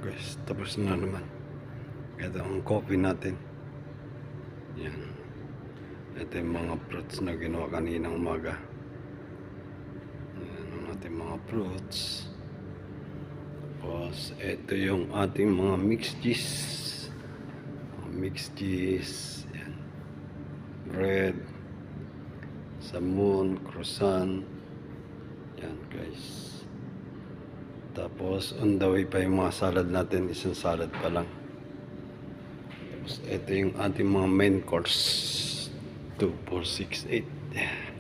Guys, tapos na naman. Ito ang coffee natin. Yan. Ito yung mga fruits na ginawa kaninang umaga. Yan ang ating mga fruits. Tapos ito yung ating mga mixed cheese. Mixed cheese. Yan. Bread. Salmon, croissant. Yan guys. Tapos on the way pa yung mga salad natin. Isang salad pa lang. Tapos ito yung ating mga main course. 2, 4, 6, 8.